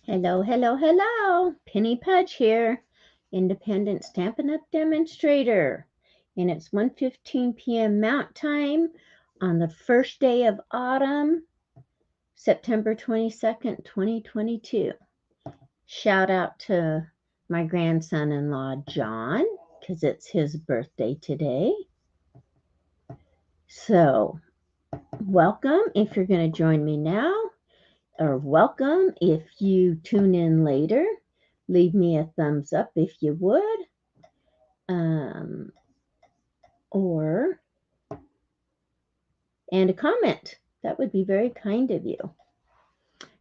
Hello, hello, hello. Penny Pudge here, independent Stampin' Up! Demonstrator. And it's 1:15 p.m. Mount Time on the first day of autumn, September 22nd, 2022. Shout out to my grandson-in-law, John, because it's his birthday today. So, welcome if you're going to join me now, or welcome if you tune in later. Leave me a thumbs up if you would, and a comment. That would be very kind of you.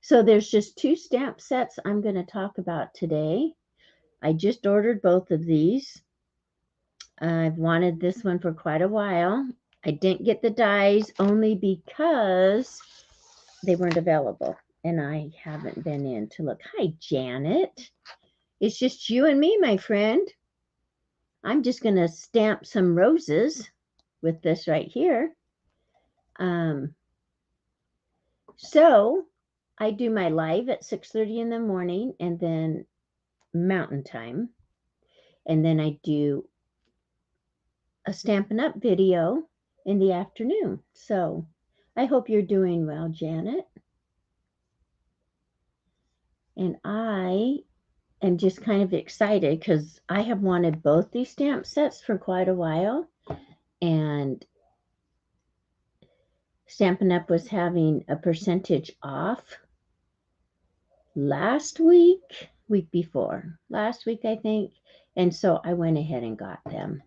So there's just two stamp sets I'm going to talk about today. I just ordered both of these. I've wanted this one for quite a while. I didn't get the dies only because they weren't available, and I haven't been in to look. Hi, Janet. It's just you and me, my friend. I'm just going to stamp some roses with this right here. So I do my live at 6:30 in the morning, and then Mountain Time. And then I do a Stampin' Up! Video in the afternoon. So I hope you're doing well, Janet. And I am just kind of excited because I have wanted both these stamp sets for quite a while. And Stampin' Up! Was having a percentage off last week before. Last week, I think. And so I went ahead and got them.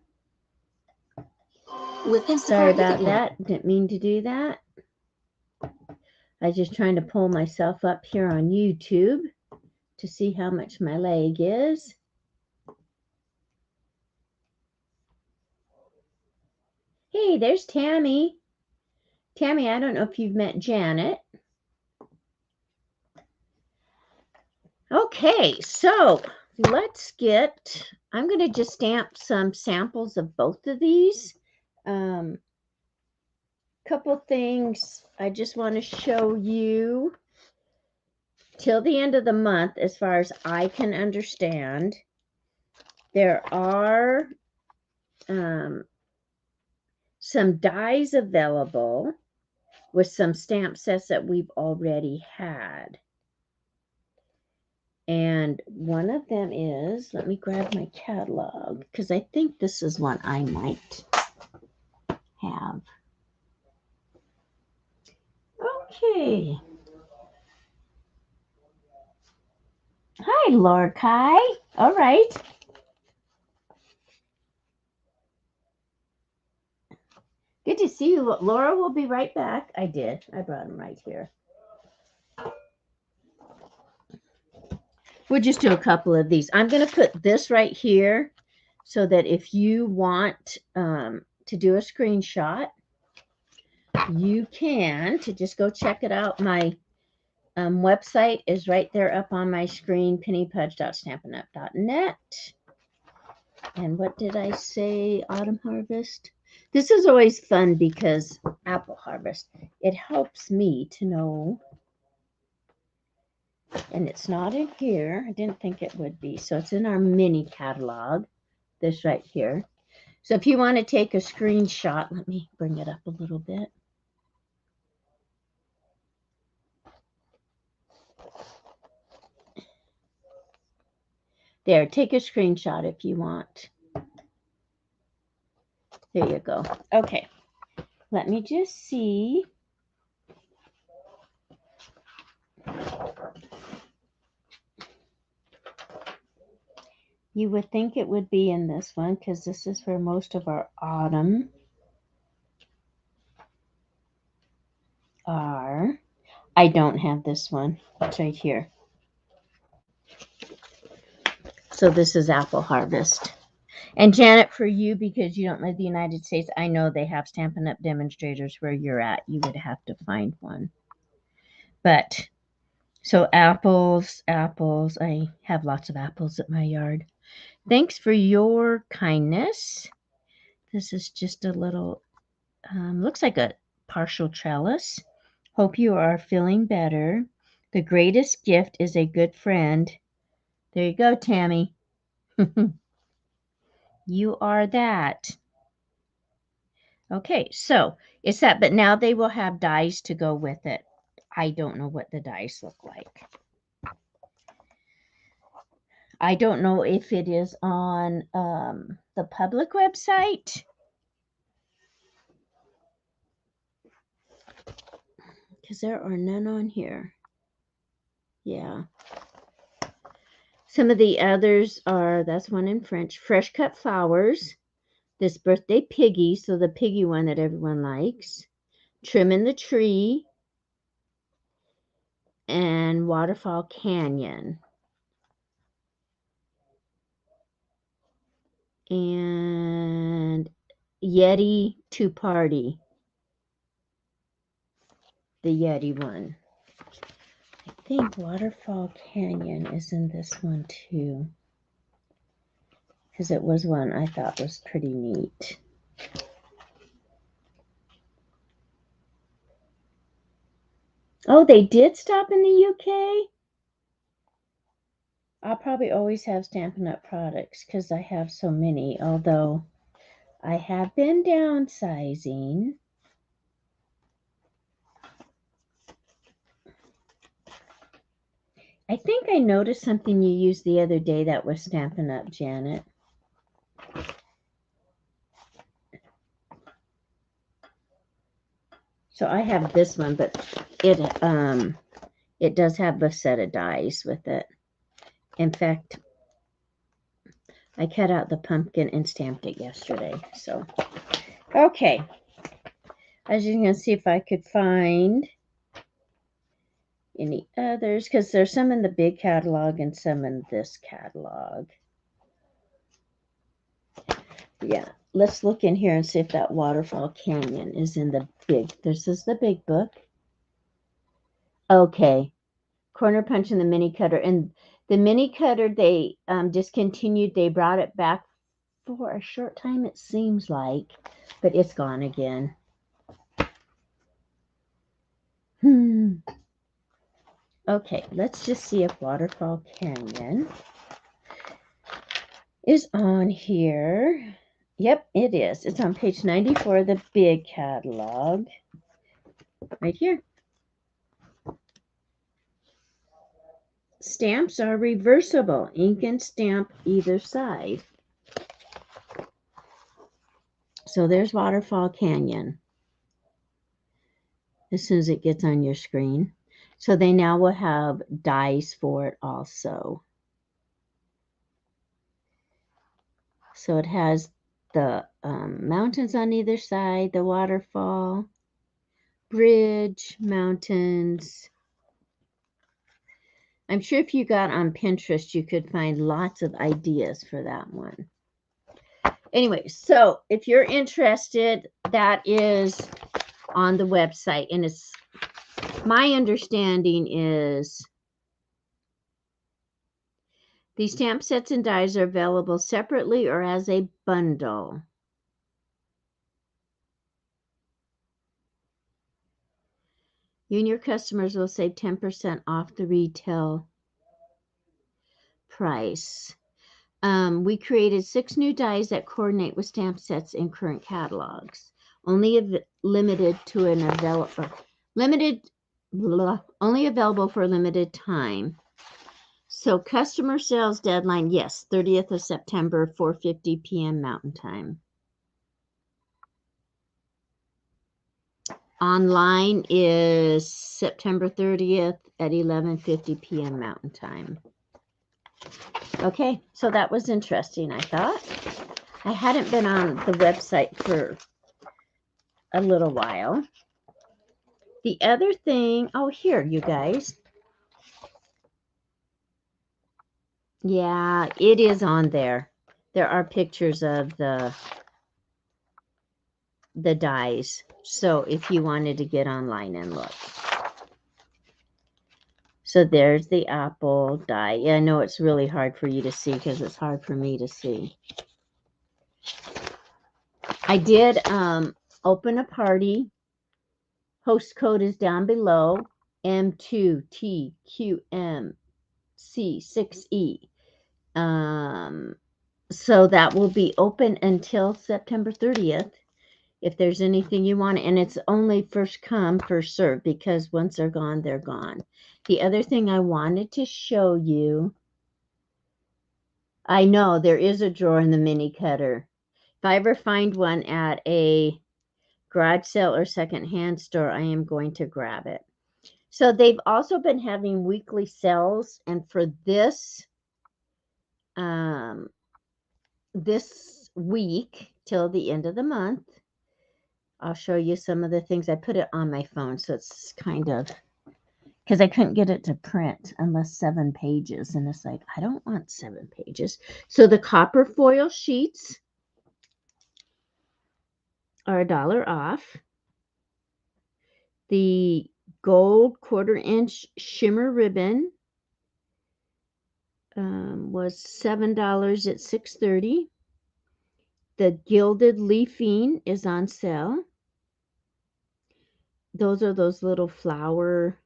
Sorry about that. Didn't mean to do that. I was just trying to pull myself up here on YouTube to see how much my leg is. Hey, there's Tammy. Tammy, I don't know if you've met Janet. Okay, so I'm going to just stamp some samples of both of these. Couple things I just want to show you till the end of the month, as far as I can understand. There are some dies available with some stamp sets that we've already had. And one of them is, let me grab my catalog, because I think this is one I might have. Okay. Hi, Lorkai. All right. Good to see you. Laura will be right back. I did. I brought him right here. We'll just do a couple of these. I'm going to put this right here so that if you want to do a screenshot, you can. To just go check it out. My website is right there up on my screen, pennypudge.stampinup.net. And what did I say? Autumn harvest. This is always fun because apple harvest, it helps me to know. And it's not in here. I didn't think it would be. So it's in our mini catalog, this right here. So if you want to take a screenshot, let me bring it up a little bit. There, take a screenshot if you want. There you go. Okay, let me just see. You would think it would be in this one because this is where most of our autumn are. I don't have this one. It's right here. So this is apple harvest. And Janet, for you, because you don't live in the United States, I know they have Stampin' Up! Demonstrators where you're at. You would have to find one. But, so apples. I have lots of apples at my yard. Thanks for your kindness. This is just a little, looks like a partial trellis. Hope you are feeling better. The greatest gift is a good friend. There you go, Tammy. You are that. Okay, so it's that, but now they will have dies to go with it. I don't know what the dies look like. I don't know if it is on the public website. Because there are none on here. Yeah. Some of the others are, that's one in French, fresh cut flowers. This birthday piggy, so the piggy one that everyone likes. Trimming the tree. And Waterfall Canyon. And Yeti to Party. The Yeti one. I think Waterfall Canyon is in this one too. Because it was one I thought was pretty neat. Oh, they did stop in the UK? I'll probably always have Stampin' Up! Products because I have so many, although I have been downsizing. I think I noticed something you used the other day that was Stampin' Up!, Janet. So I have this one, but it does have a set of dies with it. In fact, I cut out the pumpkin and stamped it yesterday. So, okay. I was just going to see if I could find any others, because there's some in the big catalog and some in this catalog. Yeah, let's look in here and see if that Waterfall Canyon is in the big. This is the big book. Okay. Corner Punch and the Mini Cutter. And the Mini Cutter, they discontinued. They brought it back for a short time, it seems like, but it's gone again. Okay, let's just see if Waterfall Canyon is on here. Yep, it is. It's on page 94 of the big catalog. Right here. Stamps are reversible. Ink and stamp either side. So there's Waterfall Canyon. As soon as it gets on your screen. So they now will have dies for it also. So it has the mountains on either side, the waterfall, bridge, mountains. I'm sure if you got on Pinterest, you could find lots of ideas for that one. Anyway, so if you're interested, that is on the website. And it's, my understanding is these stamp sets and dies are available separately or as a bundle. You and your customers will save 10% off the retail price. We created 6 new dies that coordinate with stamp sets in current catalogs. Only limited to an only available for a limited time. So customer sales deadline, yes, 30th of September, 4:50 p.m. Mountain Time. Online is September 30th at 11:50 p.m. Mountain Time. Okay, so that was interesting, I thought. I hadn't been on the website for a little while. The other thing, oh, here, you guys. Yeah, it is on there. There are pictures of the dies. So if you wanted to get online and look. So there's the apple die. Yeah, I know it's really hard for you to see because it's hard for me to see. I did open a party. Host code is down below. M2TQMC6E. So that will be open until September 30th. If there's anything you want, and it's only first come, first serve, because once they're gone, they're gone. The other thing I wanted to show you, I know there is a drawer in the mini cutter. If I ever find one at a garage sale or secondhand store, I am going to grab it. So they've also been having weekly sales, and for this this week till the end of the month, I'll show you some of the things. I put it on my phone, so it's kind of, because I couldn't get it to print unless 7 pages, and it's like, I don't want 7 pages. So the copper foil sheets are $1 off. The gold 1/4-inch shimmer ribbon was $7 at $6.30. The gilded leafing is on sale. Those are those little flower.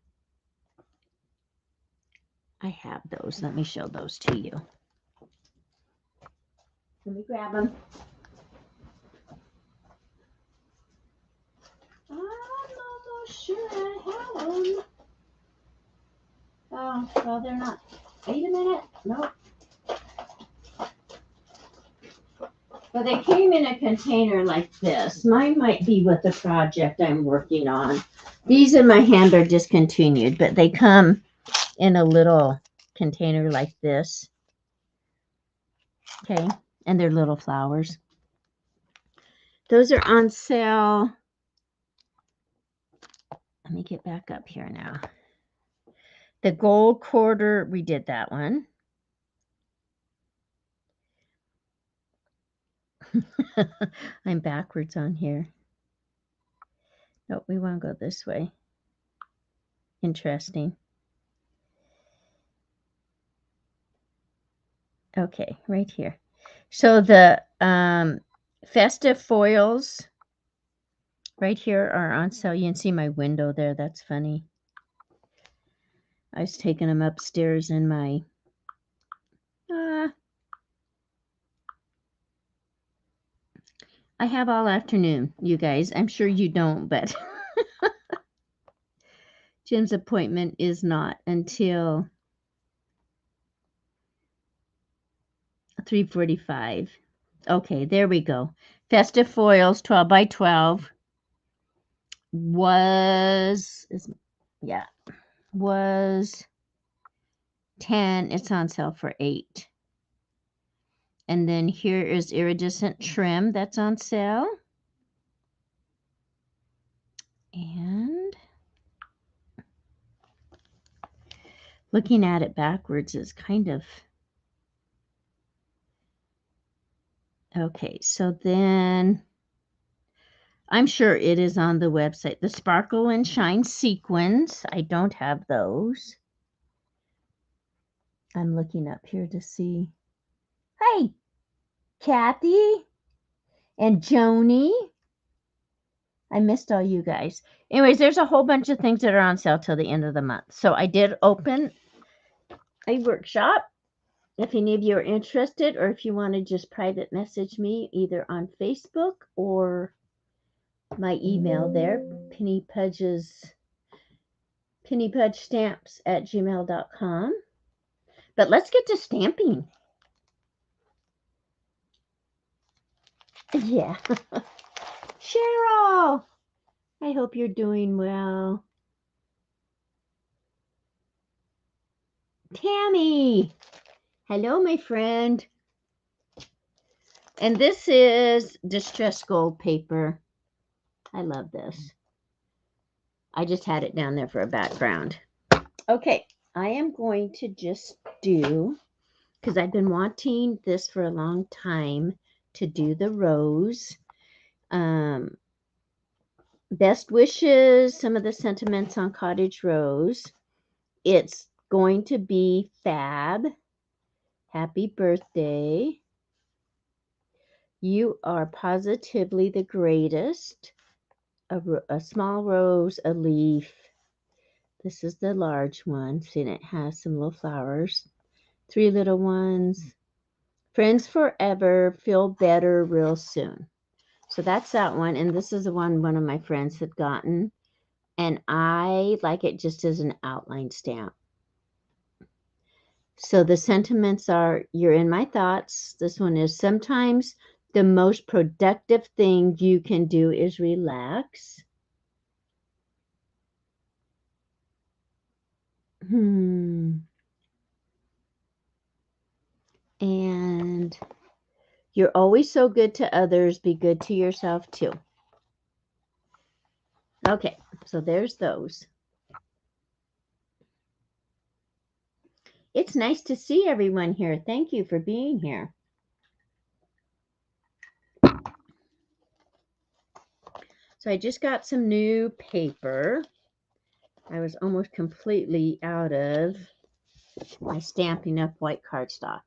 I have those. Let me show those to you. Let me grab them. I'm almost sure I have them. Oh, well, they're not. Wait a minute. Nope. Well, they came in a container like this. Mine might be with the project I'm working on. These in my hand are discontinued, but they come in a little container like this. Okay, and they're little flowers. Those are on sale. Let me get back up here now. The gold 1/4, we did that one. I'm backwards on here. Nope, we want to go this way. Interesting. Okay, right here. So the Festive Foils right here are on sale. You can see my window there. That's funny. I was taking them upstairs in my I have all afternoon, you guys. I'm sure you don't, but Jim's appointment is not until 3:45. Okay, there we go. Festive Foils 12 by 12 was 10. It's on sale for 8. And then here is iridescent trim that's on sale. And looking at it backwards is kind of okay. So then I'm sure it is on the website. The Sparkle and Shine sequins. I don't have those. I'm looking up here to see. Hey, Kathy and Joni. I missed all you guys. Anyways, there's a whole bunch of things that are on sale till the end of the month. So I did open a workshop. If any of you are interested, or if you want to just private message me either on Facebook or my email there, pennypudgestamps@gmail.com. But let's get to stamping. Yeah. Cheryl, I hope you're doing well. Tammy, hello, my friend. And this is distressed gold paper. I love this. I just had it down there for a background. Okay, I am going to just do, because I've been wanting this for a long time, to do the rose. Best wishes, some of the sentiments on Cottage Rose. It's going to be fab. Happy birthday. You are positively the greatest. A small rose, a leaf, This is the large one. See, it has some little flowers. 3 little ones. Friends forever, feel better real soon. So that's that one. And this is the one of my friends had gotten. And I like it just as an outline stamp. So the sentiments are, you're in my thoughts. This one is, sometimes the most productive thing you can do is relax. And you're always so good to others. Be good to yourself too. Okay, so there's those. It's nice to see everyone here. Thank you for being here. So I just got some new paper. I was almost completely out of my Stampin' Up! White cardstock.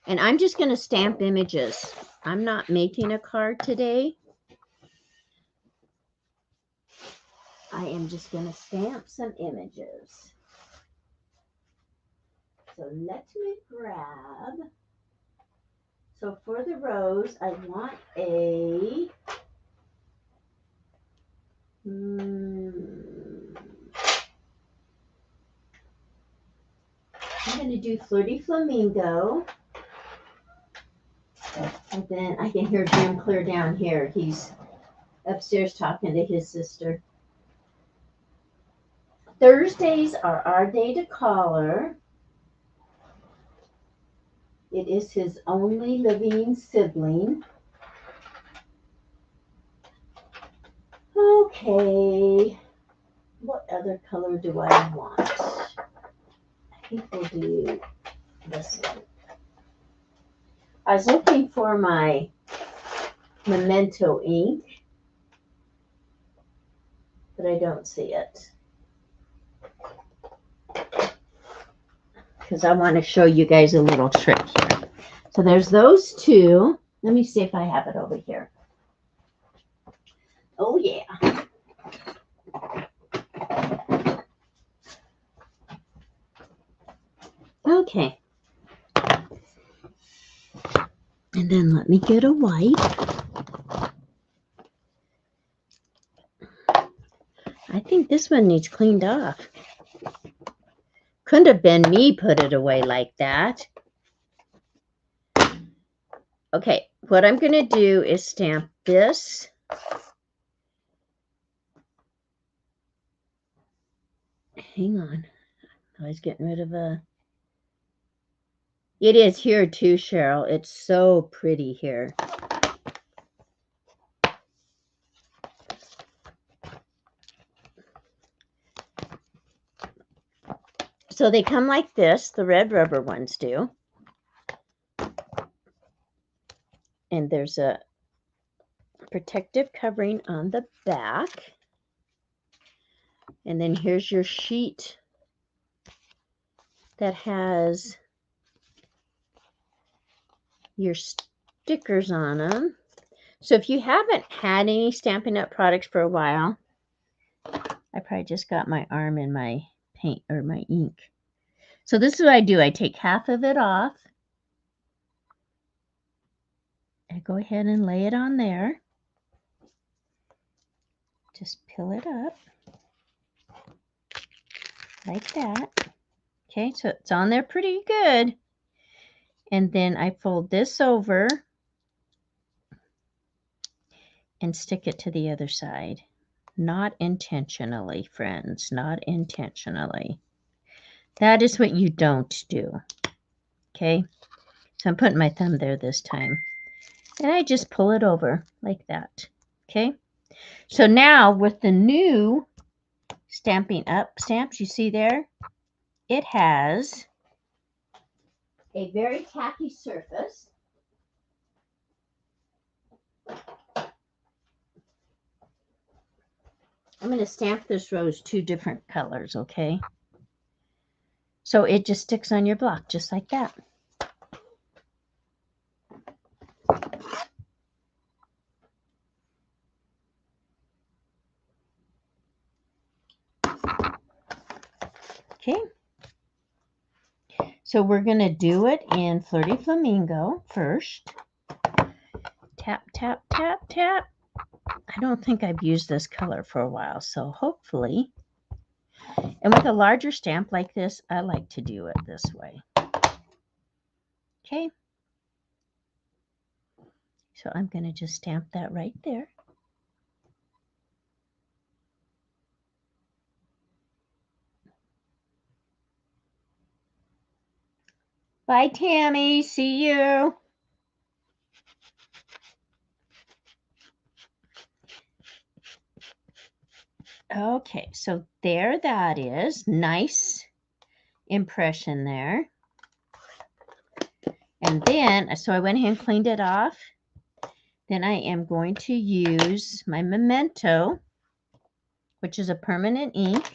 And I'm just going to stamp images. I'm not making a card today. I am just going to stamp some images. So let me grab. So for the rose, I want a I'm going to do Flirty Flamingo. And then I can hear Jim clear down here. He's upstairs talking to his sister. Thursdays are our day to call her. It is his only living sibling. Okay. What other color do I want? I think we'll do this one. I was looking for my Memento ink, but I don't see it. Because I want to show you guys a little trick here. So there's those two. Let me see if I have it over here. Oh, yeah. Okay. And then let me get a white. I think this one needs cleaned off. Couldn't have been me put it away like that. Okay, what I'm going to do is stamp this. Hang on. I was getting rid of a... It is here too, Cheryl. It's so pretty here. So they come like this. The red rubber ones do. And there's a protective covering on the back. And then here's your sheet that has your stickers on them. So if you haven't had any Stampin' Up! Products for a while, I probably just got my arm in my paint or my ink. So this is what I do. I take half of it off. I go ahead and lay it on there. Just peel it up like that. Okay, so it's on there pretty good. And then I fold this over and stick it to the other side. Not intentionally, friends, not intentionally. That is what you don't do. Okay, so I'm putting my thumb there this time. And I just pull it over like that. Okay, so now with the new Stampin' Up! Stamps, you see there, it has a very tacky surface. I'm going to stamp this rose 2 different colors, okay? So it just sticks on your block just like that. Okay. So we're going to do it in Flirty Flamingo first. Tap, tap, tap, tap. I don't think I've used this color for a while, so hopefully. And with a larger stamp like this, I like to do it this way. Okay. So I'm going to just stamp that right there. Bye, Tammy. See you. Okay, so there that is. Nice impression there. And then, so I went ahead and cleaned it off. Then I am going to use my Memento, which is a permanent ink.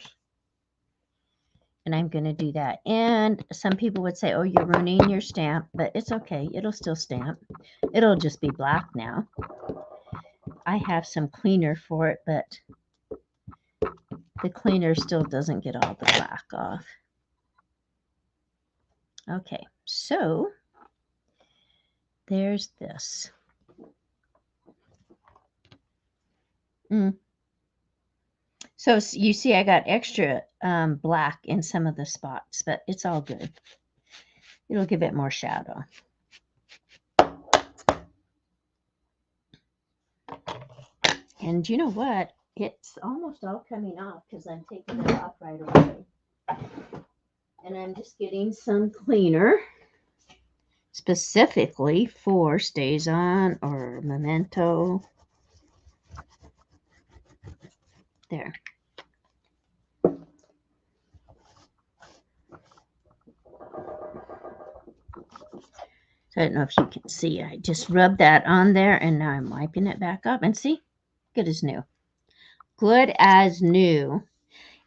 And I'm going to do that. And some people would say, oh, you're ruining your stamp, but it's okay. It'll still stamp. It'll just be black now. I have some cleaner for it, but the cleaner still doesn't get all the black off. Okay, so there's this. So you see I got extra black in some of the spots, but it's all good. It'll give it more shadow. And you know what? It's almost all coming off because I'm taking it off right away. And I'm just getting some cleaner specifically for Stays On or Memento. There. So I don't know if you can see. I just rubbed that on there and now I'm wiping it back up. And see? Good as new. Good as new.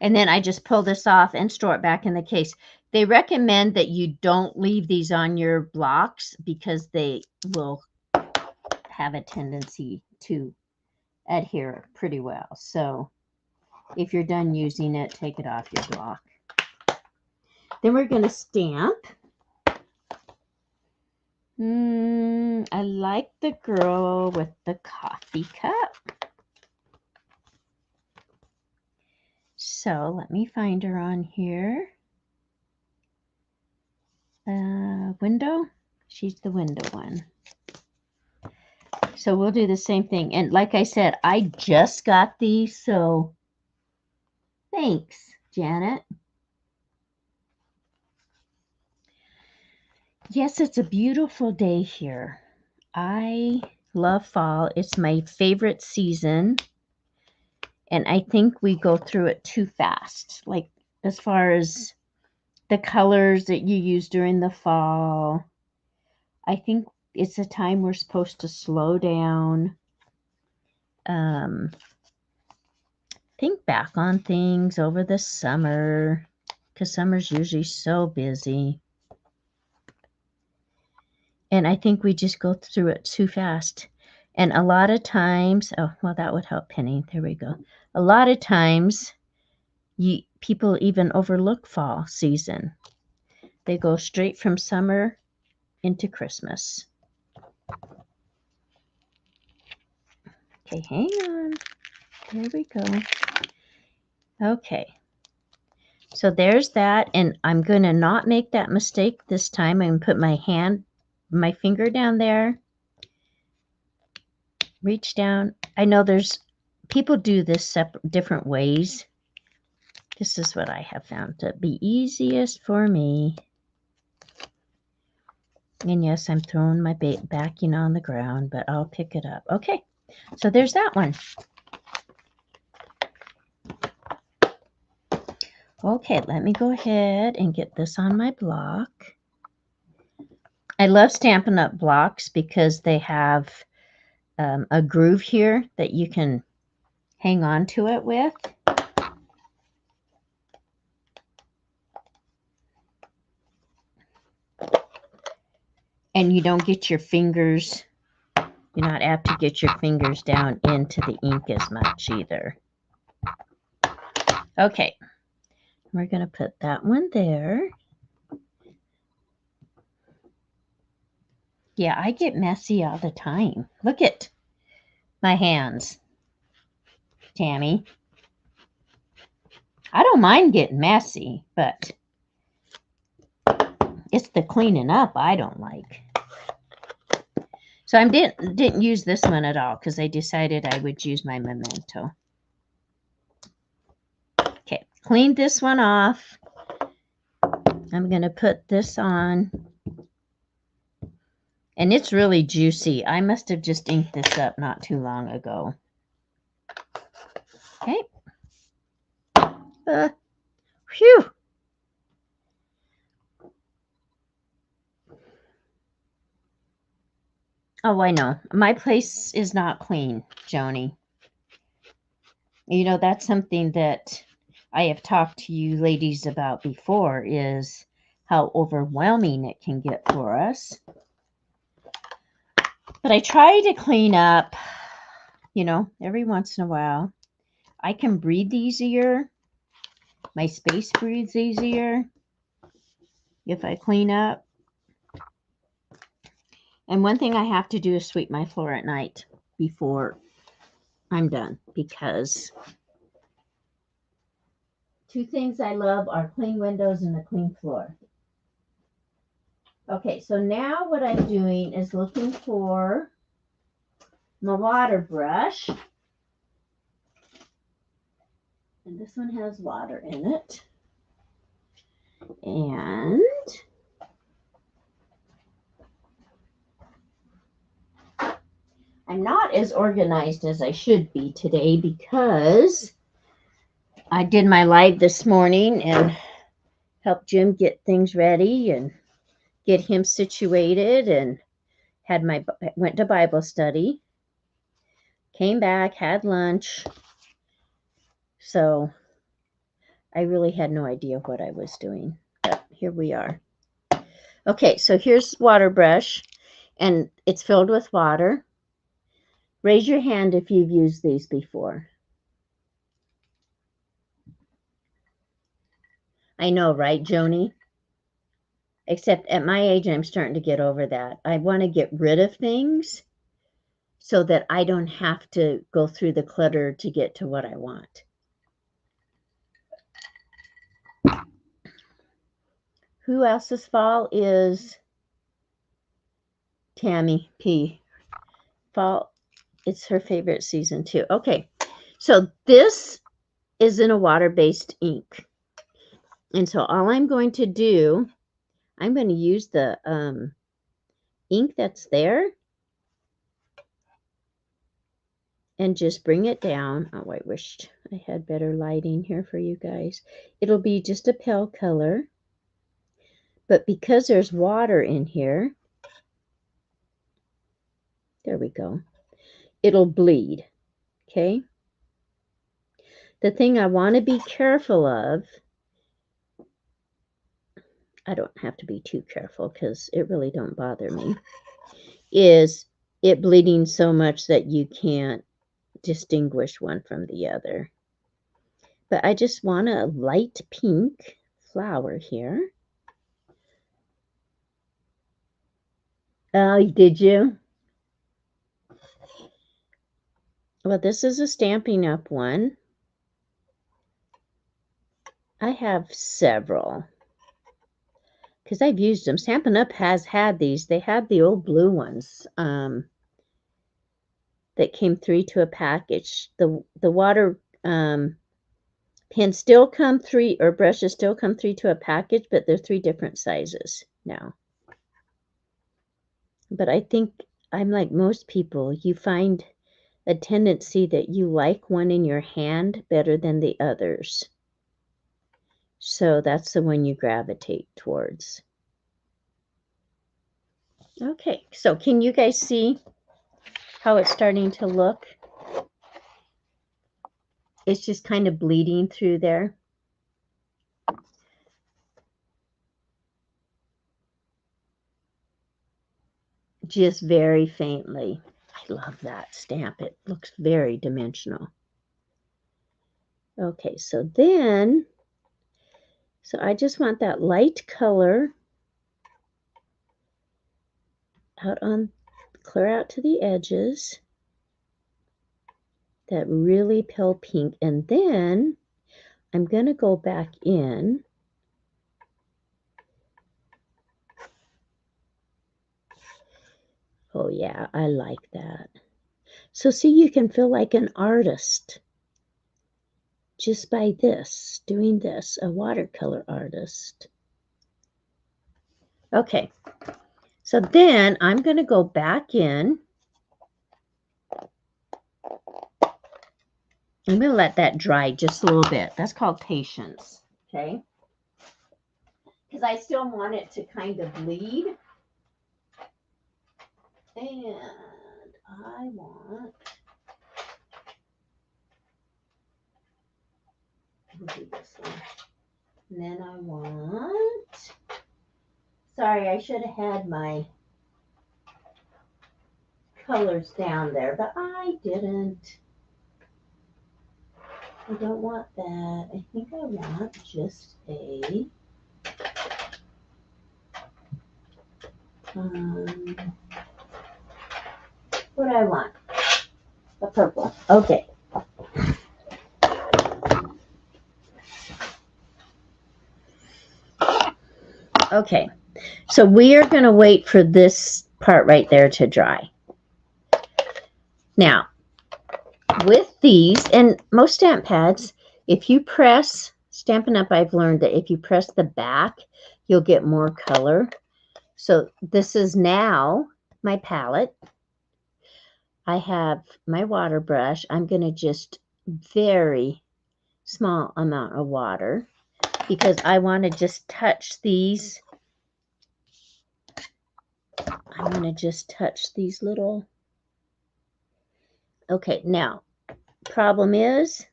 And then I just pull this off and store it back in the case. They recommend that you don't leave these on your blocks because they will have a tendency to adhere pretty well. So if you're done using it, take it off your block. Then we're going to stamp. I like the girl with the coffee cup. So let me find her on here. Window. She's the window one. So we'll do the same thing. And like I said, I just got these, so thanks, Janet. Yes, it's a beautiful day here. I love fall. It's my favorite season. And I think we go through it too fast. Like as far as the colors that you use during the fall, I think it's a time we're supposed to slow down. Think back on things over the summer because summer's usually so busy. And I think we just go through it too fast. And a lot of times, oh, well, that would help Penny. There we go. A lot of times, people even overlook fall season. They go straight from summer into Christmas. Okay, hang on. There we go. Okay. So there's that. And I'm going to not make that mistake this time. I'm going to put my finger down there. Reach down. I know there's people do this different ways. This is what I have found to be easiest for me. And yes, I'm throwing my backing on the ground, but I'll pick it up. Okay, so there's that one. Okay, let me go ahead and get this on my block. I love Stampin' Up! Blocks because they have a groove here that you can hang on to it with. And you don't get your fingers, you're not apt to get your fingers down into the ink as much either. Okay, we're going to put that one there. Yeah, I get messy all the time. Look at my hands, Tammy. I don't mind getting messy, but it's the cleaning up I don't like. So I didn't use this one at all because I decided I would use my Memento. Okay, cleaned this one off. I'm going to put this on. And it's really juicy. I must have just inked this up not too long ago. Okay. Phew. Oh, I know. My place is not clean, Joni. You know, that's something that I have talked to you ladies about before, is how overwhelming it can get for us. But I try to clean up, you know, every once in a while. I can breathe easier. My space breathes easier if I clean up. And one thing I have to do is sweep my floor at night before I'm done, because two things I love are clean windows and a clean floor. Okay, so now what I'm doing is looking for my water brush. And this one has water in it. And I'm not as organized as I should be today because I did my live this morning and helped Jim get things ready and get him situated, and went to Bible study, came back, had lunch. So I really had no idea what I was doing, but here we are. Okay, so here's water brush, and it's filled with water. Raise your hand if you've used these before. I know, right, Joni? Except at my age, I'm starting to get over that. I want to get rid of things so that I don't have to go through the clutter to get to what I want. Who else's fall is Tammy P? Fall, it's her favorite season too. Okay, so this is in a water-based ink. And so all I'm going to do, I'm going to use the ink that's there and just bring it down. Oh, I wished I had better lighting here for you guys. It'll be just a pale color. But because there's water in here, there we go, it'll bleed, okay? The thing I want to be careful of, I don't have to be too careful because it really don't bother me, is it bleeding so much that you can't distinguish one from the other. But I just want a light pink flower here. Oh, did you? Well, this is a Stampin' Up one. I have several because I've used them. Stampin' Up has had these. They had the old blue ones that came 3 to a package. The water pens still come 3, or brushes still come 3 to a package, but they're 3 different sizes now. But I think I'm like most people. You find a tendency that you like one in your hand better than the others. So that's the one you gravitate towards. Okay, so can you guys see how it's starting to look? It's just kind of bleeding through there. Just very faintly. I love that stamp. It looks very dimensional. Okay, so then So I just want that light color out on, clear out to the edges. That really pale pink. And then I'm going to go back in. Oh yeah, I like that. So see, you can feel like an artist just by this, doing this, a watercolor artist. Okay, so then I'm going to go back in. I'm going to let that dry just a little bit. That's called patience, okay? Because I still want it to kind of bleed. And I want, we'll do this one. And then I want, sorry, I should have had my colors down there, but I didn't. I don't want that. I think I want just a, what do I want? A purple. Okay. Okay. So we are going to wait for this part right there to dry. Now, with these, and most stamp pads, if you press, Stampin' Up, I've learned that if you press the back, you'll get more color. So this is now my palette. I have my water brush. I'm going to just very small amount of water because I want to just touch these. I want to just touch these little. Okay, now, problem is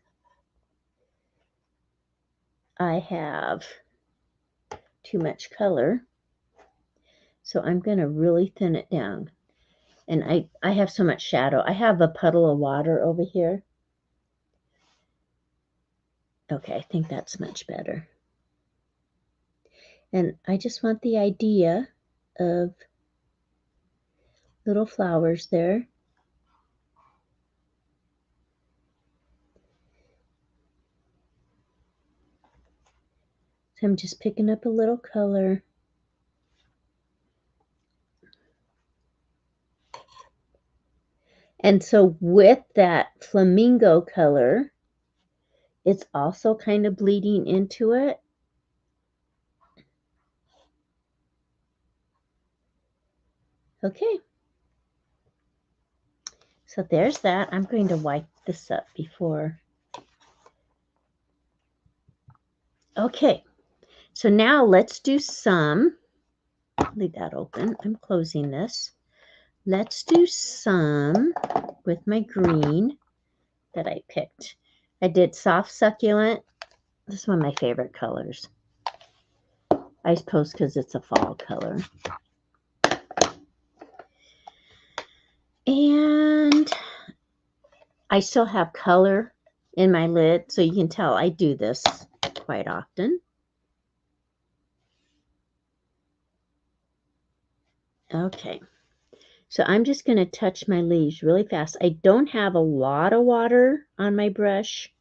I have too much color. So I'm going to really thin it down. And I have so much shadow. I have a puddle of water over here. Okay, I think that's much better. And I just want the idea of little flowers there. So I'm just picking up a little color. And so with that flamingo color, it's also kind of bleeding into it. Okay. So there's that. I'm going to wipe this up before. Okay. So now let's do some, leave that open. I'm closing this. Let's do some with my green that I picked. I did soft succulent. This is one of my favorite colors. I suppose because it's a fall color. And I still have color in my lid, so you can tell I do this quite often. Okay, so I'm just going to touch my leaves really fast. I don't have a lot of water on my brush,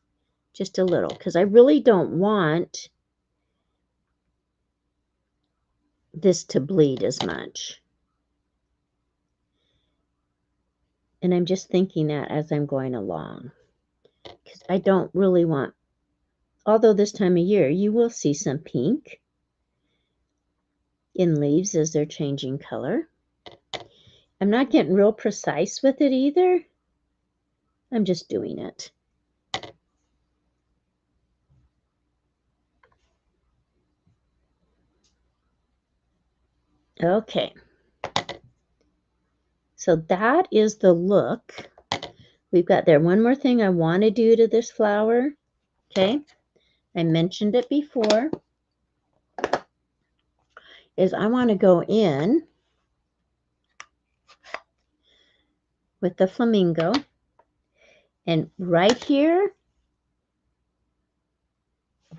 just a little, because I really don't want this to bleed as much. And I'm just thinking that as I'm going along, because I don't really want, although this time of year you will see some pink in leaves as they're changing color. I'm not getting real precise with it either. I'm just doing it. Okay. So that is the look we've got there. One more thing I want to do to this flower. Okay. I mentioned it before. Is I want to go in with the flamingo. And right here,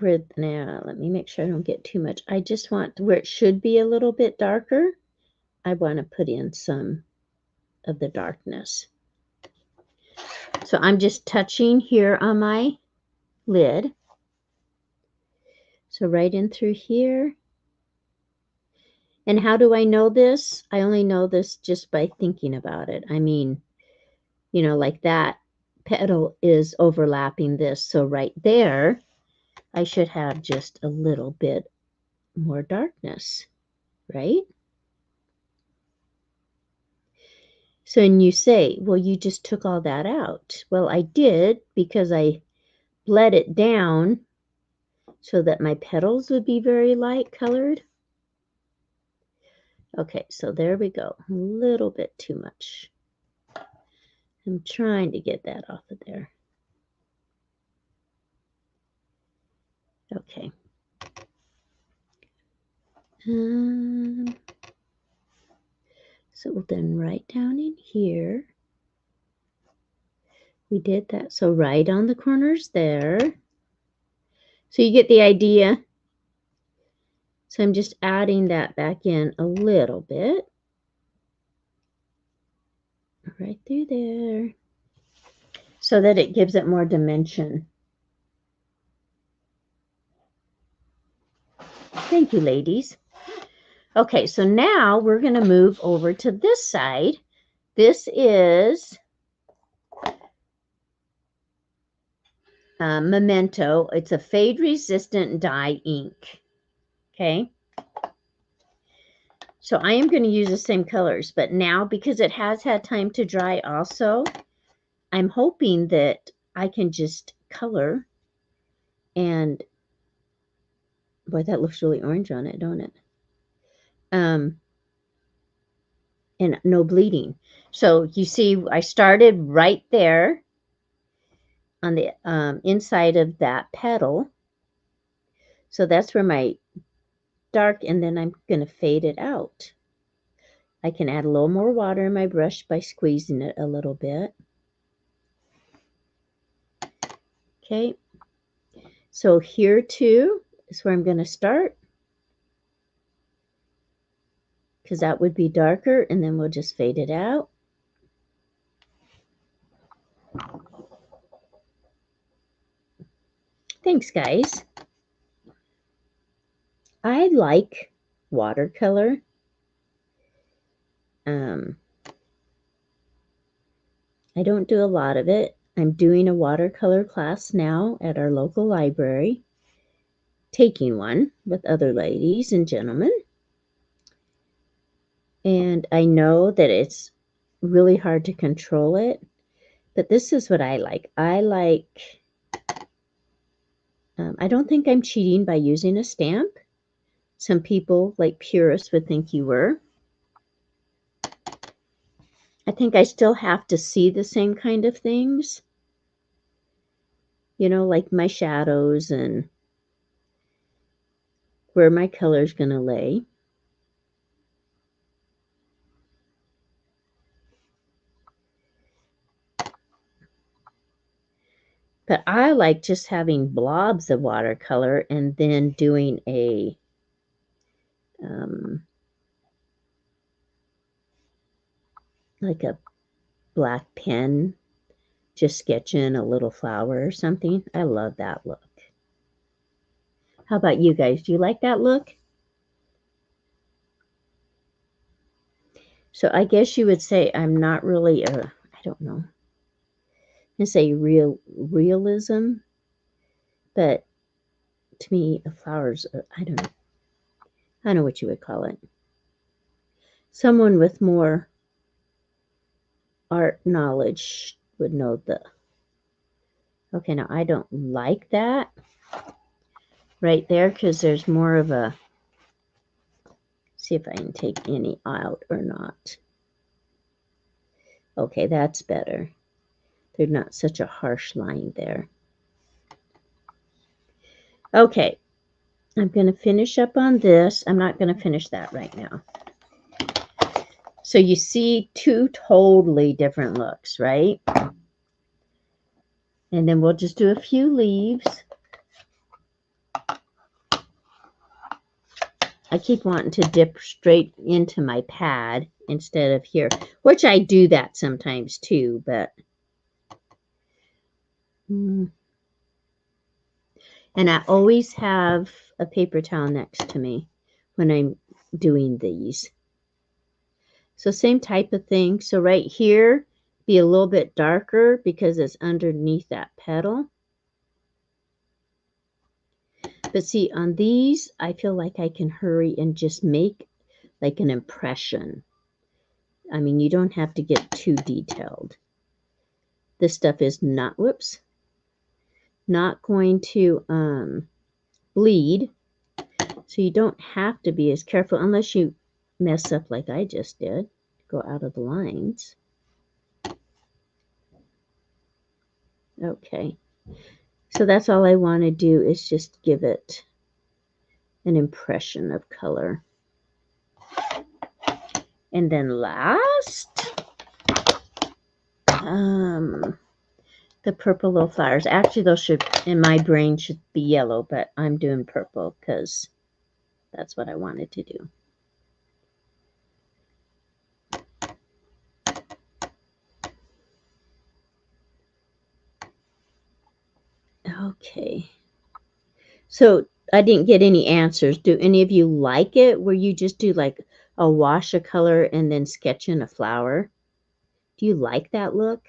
where, now let me make sure I don't get too much. I just want where it should be a little bit darker, I want to put in some of the darkness. So I'm just touching here on my lid. So right in through here. And how do I know this? I only know this just by thinking about it. I mean, you know, like that petal is overlapping this. So right there, I should have just a little bit more darkness, right? So, and you say, well, you just took all that out. Well, I did because I bled it down so that my petals would be very light colored. Okay, so there we go. A little bit too much. I'm trying to get that off of there. Okay. So then right down in here, we did that. So right on the corners there. So you get the idea. So I'm just adding that back in a little bit. Right through there. So that it gives it more dimension. Thank you, ladies. Okay, so now we're going to move over to this side. This is Memento. It's a fade-resistant dye ink. Okay. So I am going to use the same colors, but now because it has had time to dry also, I'm hoping that I can just color. And boy, that looks really orange on it, don't it? And no bleeding. So you see, I started right there on the inside of that petal. So that's where my dark, and then I'm going to fade it out. I can add a little more water in my brush by squeezing it a little bit. Okay. So here too is where I'm going to start, because that would be darker, and then we'll just fade it out. Thanks, guys. I like watercolor. I don't do a lot of it. I'm doing a watercolor class now at our local library, taking one with other ladies and gentlemen. And I know that it's really hard to control it, but this is what I like. I don't think I'm cheating by using a stamp. Some people, like purists, would think you were. I think I still have to see the same kind of things, you know, like my shadows and where my color's going to lay. But I like just having blobs of watercolor and then doing a like a black pen, just sketching a little flower or something. I love that look. How about you guys? Do you like that look? So I guess you would say I'm not really I don't know. I say realism, but to me, a flower's I don't know. I don't know what you would call it. Someone with more art knowledge would know the. Okay, now I don't like that right there because there's more of a. See if I can take any out or not. Okay, that's better. There's not such a harsh line there. Okay, I'm going to finish up on this. I'm not going to finish that right now. So you see two totally different looks, right? And then we'll just do a few leaves. I keep wanting to dip straight into my pad instead of here, which I do that sometimes too, but and I always have a paper towel next to me when I'm doing these. So same type of thing. So right here, be a little bit darker because it's underneath that petal. But see, on these, I feel like I can hurry and just make like an impression. I mean, you don't have to get too detailed. This stuff is not, whoops, not going to bleed. So you don't have to be as careful unless you mess up like I just did. Go out of the lines. Okay. So that's all I want to do is just give it an impression of color. And then last, the purple little flowers. Actually, those should, in my brain, should be yellow, but I'm doing purple because that's what I wanted to do. Okay. So I didn't get any answers. Do any of you like it where you just do like a wash of color and then sketch in a flower? Do you like that look?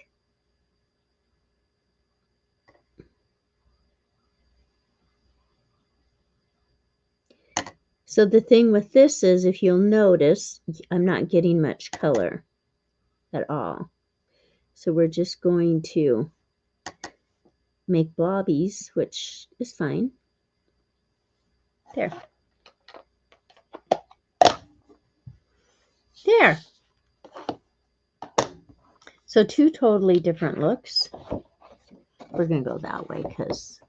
So the thing with this is, if you'll notice, I'm not getting much color at all. So we're just going to make blobbies, which is fine. There. There. So two totally different looks. We're going to go that way because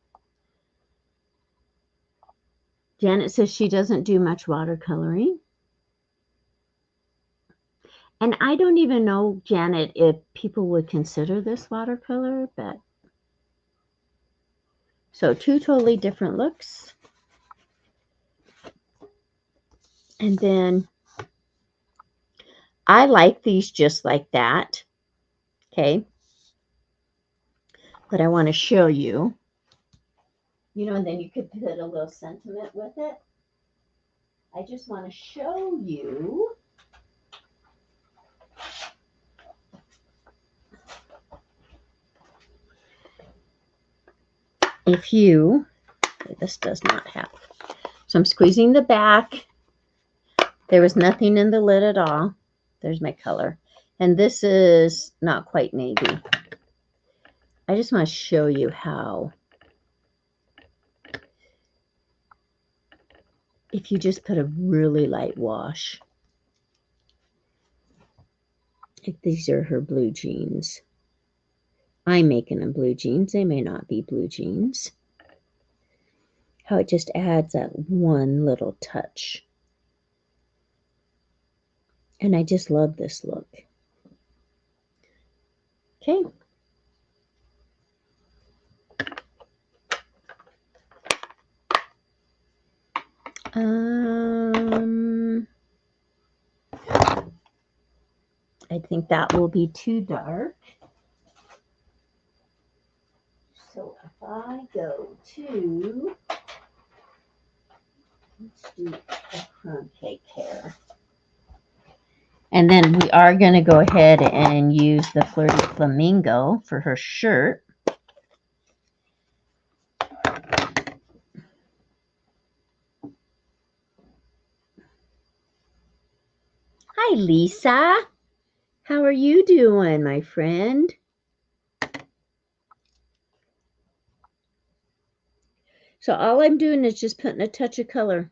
Janet says she doesn't do much watercoloring. And I don't even know, Janet, if people would consider this watercolor, but so two totally different looks. And then I like these just like that. Okay. But I want to show you, and then you could put a little sentiment with it. I just want to show you if you, okay, this does not have, so I'm squeezing the back. There was nothing in the lid at all. There's my color. And this is not quite navy. I just want to show you how, if you just put a really light wash, like these are her blue jeans. I'm making them blue jeans. They may not be blue jeans. How it just adds that one little touch. And I just love this look. Okay. I think that will be too dark. So if I go to, let's do the Pancake Hair. And then we are going to go ahead and use the Flirty Flamingo for her shirt. Hi, Lisa. How are you doing, my friend? So all I'm doing is just putting a touch of color.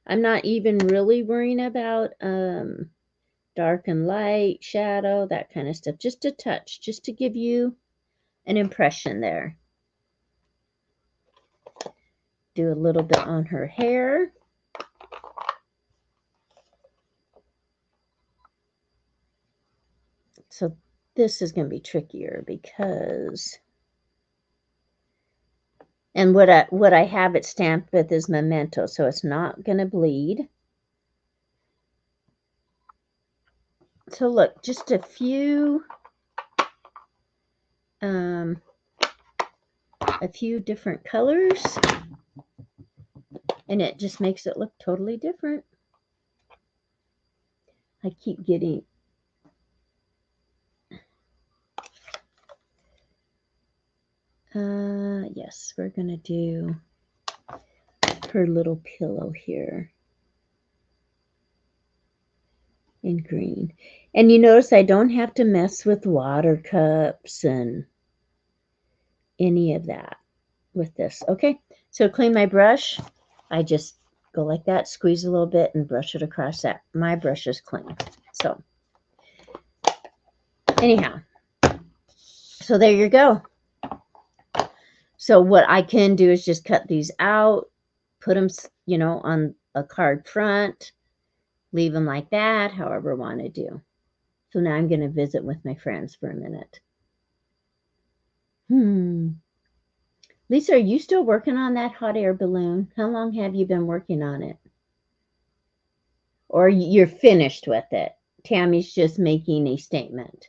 I'm not even really worrying about dark and light, shadow, that kind of stuff. Just a touch, just to give you an impression there. Do a little bit on her hair. So this is going to be trickier because And what I have it stamped with is Memento, so it's not going to bleed. So look, just a few different colors, and it just makes it look totally different. I keep getting yes, we're gonna do her little pillow here in green. And you notice I don't have to mess with water cups and any of that with this. Okay, so to clean my brush, I just go like that, squeeze a little bit, and brush it across that. My brush is clean. So anyhow, so there you go. So what I can do is just cut these out, put them, you know, on a card front, leave them like that, however I want to do. So now I'm going to visit with my friends for a minute. Lisa, are you still working on that hot air balloon? How long have you been working on it? Or you're finished with it? Tammy's just making a statement.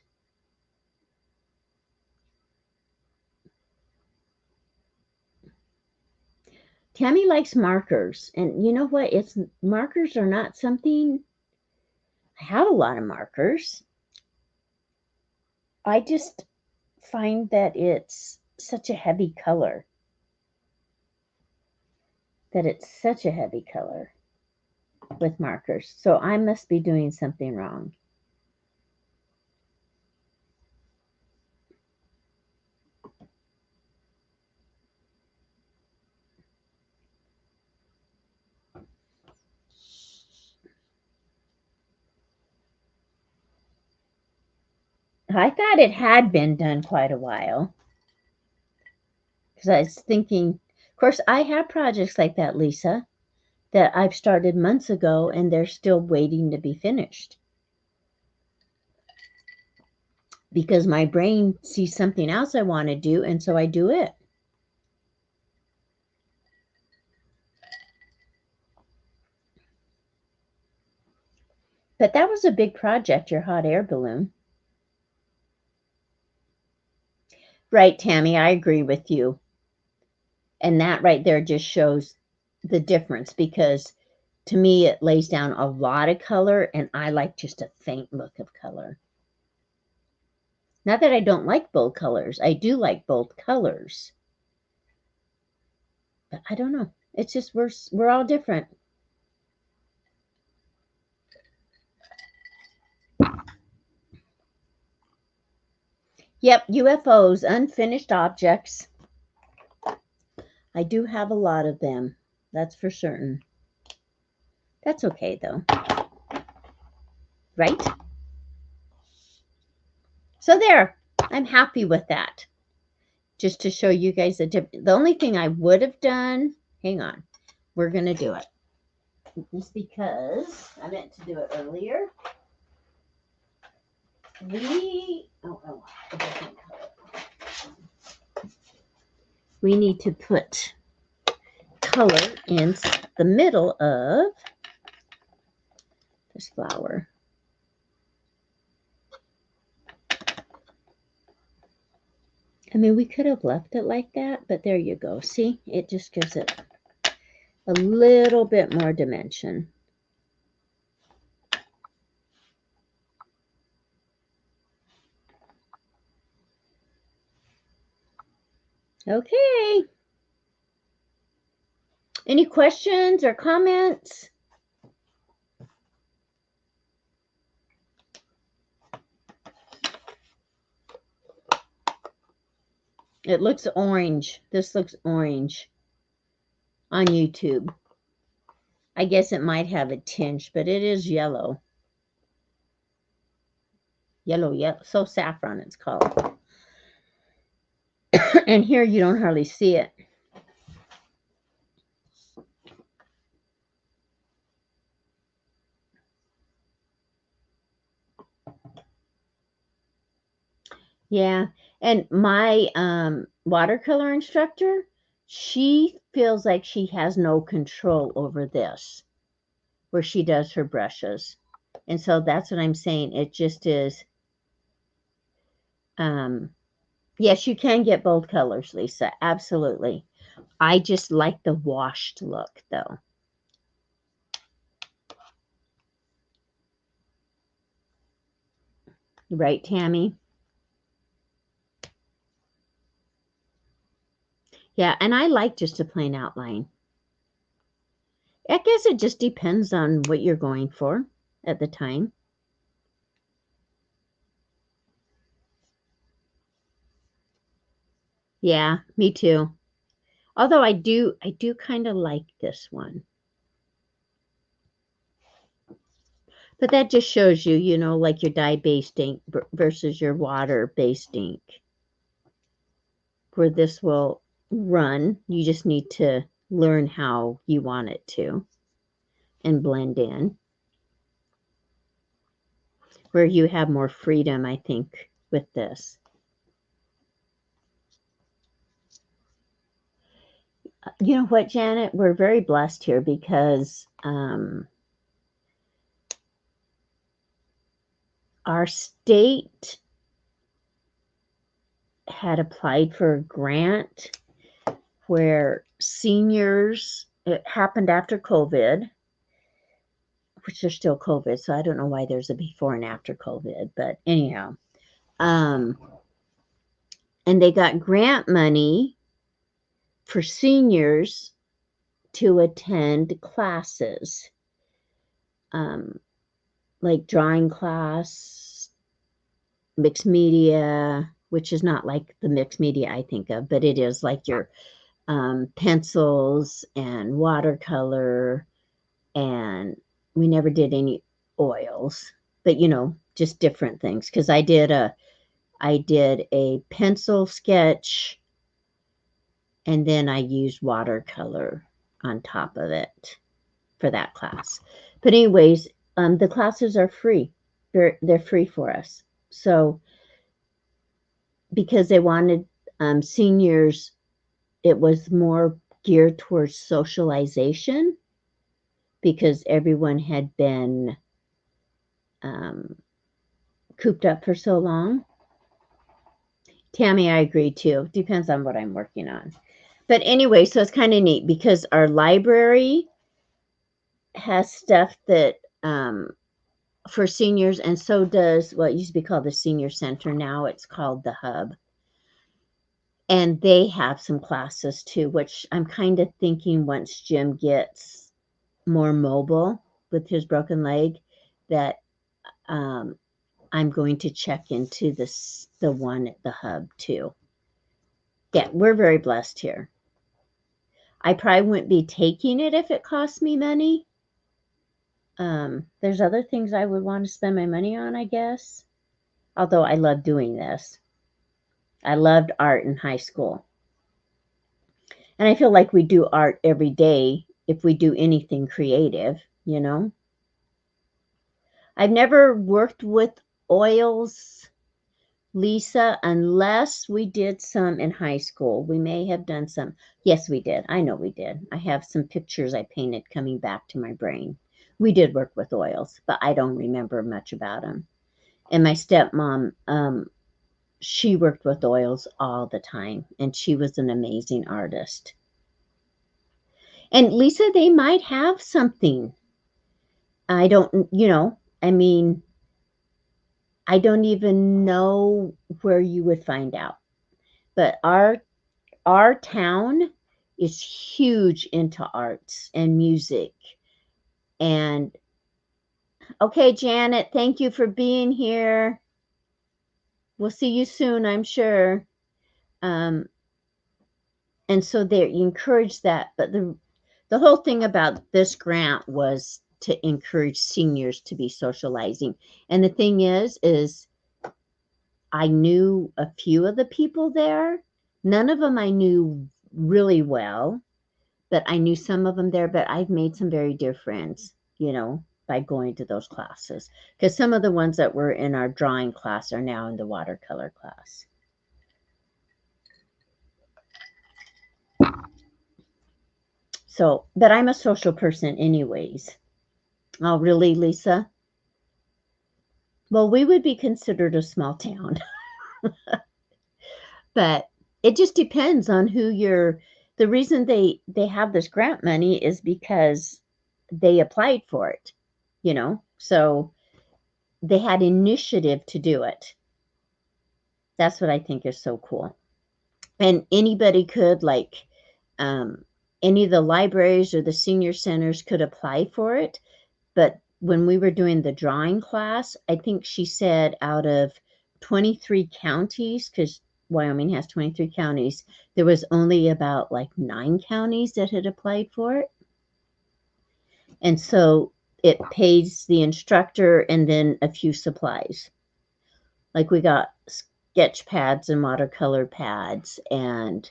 Tammy likes markers. And you know what? Markers are not something, I have a lot of markers. I just find that it's such a heavy color. With markers. So I must be doing something wrong. I thought it had been done quite a while. Because I was thinking, of course, I have projects like that, Lisa, that I've started months ago and they're still waiting to be finished. Because my brain sees something else I want to do, and so I do it. But that was a big project, your hot air balloon. Right, Tammy, I agree with you. And that right there just shows the difference, because to me it lays down a lot of color and I like just a faint look of color. Not that I don't like bold colors. I do like bold colors. But I don't know. It's just we're all different. Yep, UFOs, unfinished objects. I do have a lot of them. That's for certain. That's okay though. Right? So there. I'm happy with that. Just to show you guys the only thing I would have done, hang on. We're going to do it. Just because I meant to do it earlier. We need to put color in the middle of this flower. I mean, we could have left it like that, but there you go. See, it just gives it a little bit more dimension. Okay. Any questions or comments? It looks orange. This looks orange on YouTube. I guess it might have a tinge, but it is yellow. Yellow. So saffron it's called. And here you don't hardly see it. Yeah, and my watercolor instructor, she feels like she has no control over this, where she does her brushes. And so that's what I'm saying. It just is, yes, you can get both colors, Lisa. Absolutely. I just like the washed look, though. Right, Tammy? Yeah, and I like just a plain outline. I guess it just depends on what you're going for at the time. Yeah, me too. Although I do kind of like this one. But that just shows you, you know, like your dye-based ink versus your water-based ink. Where this will run, you just need to learn how you want it to and blend in. Where you have more freedom, I think, with this. You know what, Janet? We're very blessed here because our state had applied for a grant where seniors, it happened after COVID, which there's still COVID, so I don't know why there's a before and after COVID, but anyhow, and they got grant money for seniors to attend classes, like drawing class, mixed media, which is not like the mixed media I think of, but it is like your pencils and watercolor, and we never did any oils, but you know, just different things. Because I did a pencil sketch, and then I used watercolor on top of it for that class. But anyways, the classes are free. They're free for us. So because they wanted seniors, it was more geared towards socialization because everyone had been cooped up for so long. Tammy, I agree too. Depends on what I'm working on. But anyway, so it's kind of neat because our library has stuff that for seniors, and so does what used to be called the senior center. Now it's called the hub. And they have some classes too, which I'm kind of thinking once Jim gets more mobile with his broken leg, that I'm going to check into the one at the hub too. Yeah, we're very blessed here. I probably wouldn't be taking it if it cost me money. There's other things I would want to spend my money on, I guess. Although I love doing this. I loved art in high school. And I feel like we do art every day if we do anything creative, you know? I've never worked with oils, Lisa, unless we did some in high school. We may have done some. Yes, we did. I know we did. I have some pictures I painted coming back to my brain. We did work with oils, but I don't remember much about them. And my stepmom, she worked with oils all the time, and she was an amazing artist. And Lisa, they might have something. I don't, you know, I mean, I don't even know where you would find out. But our town is huge into arts and music. And okay, Janet, thank you for being here. We'll see you soon, I'm sure. And so there, you encourage that. But the whole thing about this grant was to encourage seniors to be socializing. And the thing is I knew a few of the people there. None of them I knew really well, but I knew some of them there. But I've made some very dear friends, you know, by going to those classes. Because some of the ones that were in our drawing class are now in the watercolor class. So, but I'm a social person anyways. Oh, really, Lisa? Well, we would be considered a small town, but it just depends on who you're. The reason they have this grant money is because they applied for it, So they had initiative to do it. That's what I think is so cool. And anybody could, like, any of the libraries or the senior centers could apply for it. But when we were doing the drawing class, I think she said out of 23 counties, because Wyoming has 23 counties, there was only about like 9 counties that had applied for it. And so it pays the instructor and then a few supplies. Like we got sketch pads and watercolor pads and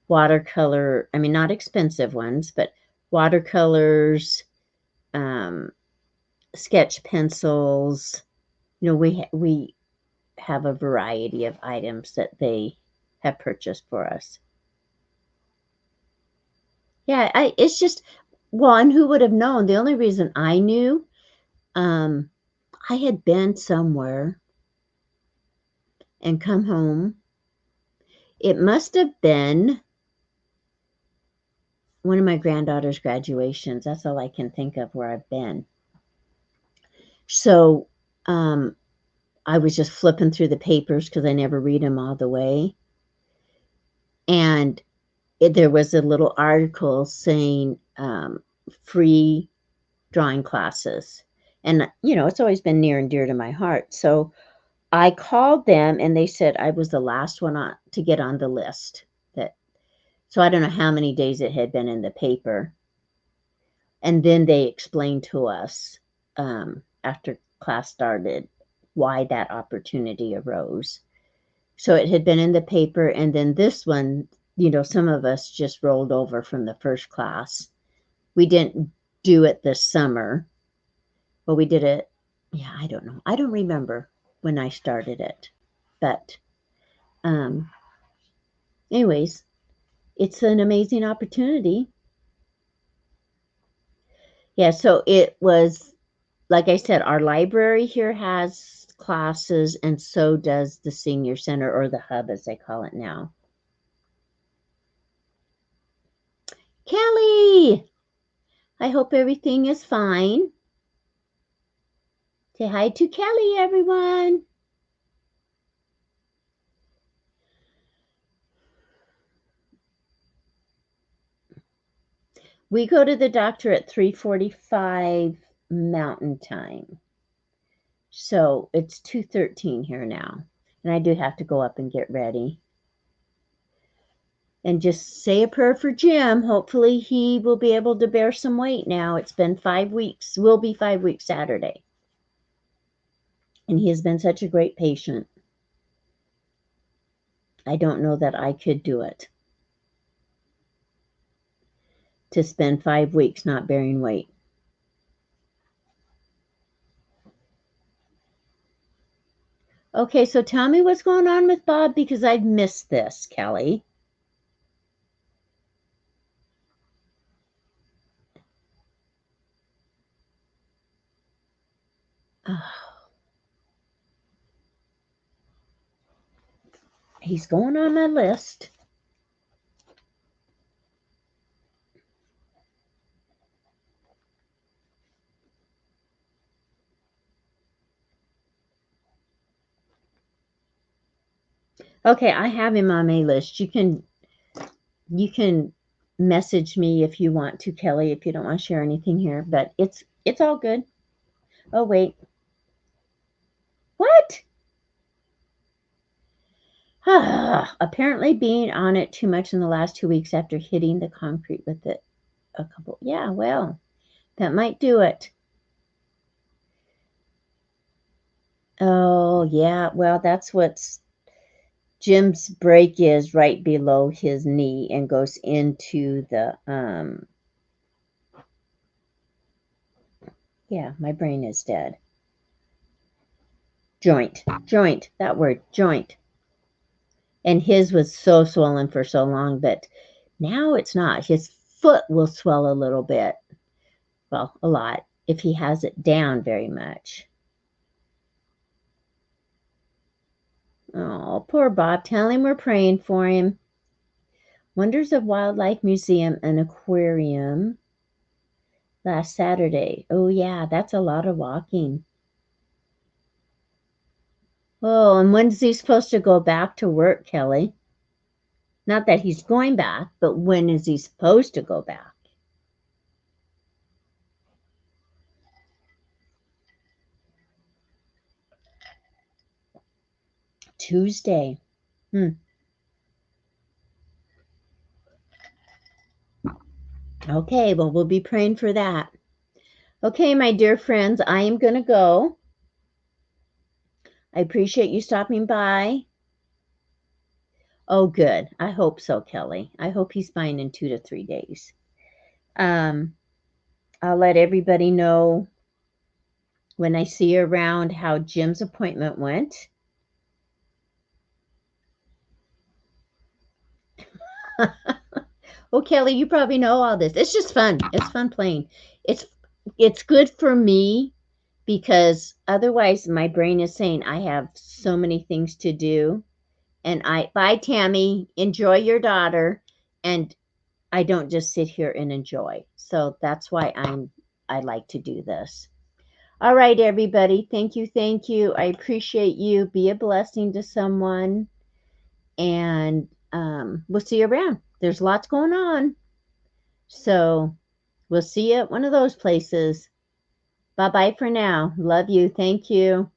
watercolor, I mean, not expensive ones, but watercolors, sketch pencils. We have a variety of items that they have purchased for us. Yeah, it's just, well, and who would have known? The only reason I knew, I had been somewhere and come home. It must have been one of my granddaughter's graduations. That's all I can think of where I've been. So, I was just flipping through the papers because I never read them all the way. And there was a little article saying free drawing classes. And, it's always been near and dear to my heart. So I called them and they said I was the last one to get on the list. So I don't know how many days it had been in the paper. And then they explained to us after class started why that opportunity arose. So it had been in the paper, and then this one, some of us just rolled over from the first class. We didn't do it this summer, but we did it. Yeah, I don't know. I don't remember when I started it, but anyways, it's an amazing opportunity. Yeah, so it was, like I said, our library here has classes, and so does the senior center, or the hub as they call it now. Kelly, I hope everything is fine. Say hi to Kelly, everyone. We go to the doctor at 3:45 Mountain Time. So it's 2:13 here now. And I do have to go up and get ready. And just say a prayer for Jim. Hopefully he will be able to bear some weight now. It's been 5 weeks. Will be 5 weeks Saturday. And he has been such a great patient. I don't know that I could do it. To spend 5 weeks not bearing weight. Okay, so tell me what's going on with Bob because I've missed this, Kelly. Oh, he's going on my list. Okay, I have him on my list. You can message me if you want to, Kelly, if you don't want to share anything here, but it's all good. Oh, wait. What? Apparently being on it too much in the last 2 weeks after hitting the concrete with it a couple. Yeah, well, that might do it. Oh, yeah. Well, that's what's Jim's break is right below his knee and goes into the yeah, my brain is dead. Joint, that word, joint. And his was so swollen for so long, but now it's not. His foot will swell a little bit. Well, a lot, if he has it down very much. Oh, poor Bob. Tell him we're praying for him. Wonders of Wildlife Museum and Aquarium last Saturday. Oh, yeah, that's a lot of walking. Oh, and when's he supposed to go back to work, Kelly? Not that he's going back, but when is he supposed to go back? Tuesday. Okay, well, we'll be praying for that. Okay, my dear friends, I am going to go. I appreciate you stopping by. Oh, good. I hope so, Kelly. I hope he's fine in 2 to 3 days. I'll let everybody know when I see you around how Jim's appointment went. Oh, Kelly, you probably know all this. It's just fun. It's fun playing. It's good for me because otherwise my brain is saying I have so many things to do. And bye, Tammy, enjoy your daughter. And I don't just sit here and enjoy. So that's why I like to do this. All right, everybody. Thank you. Thank you. I appreciate you. Be a blessing to someone. And we'll see you around. There's lots going on. So we'll see you at one of those places. Bye-bye for now. Love you. Thank you.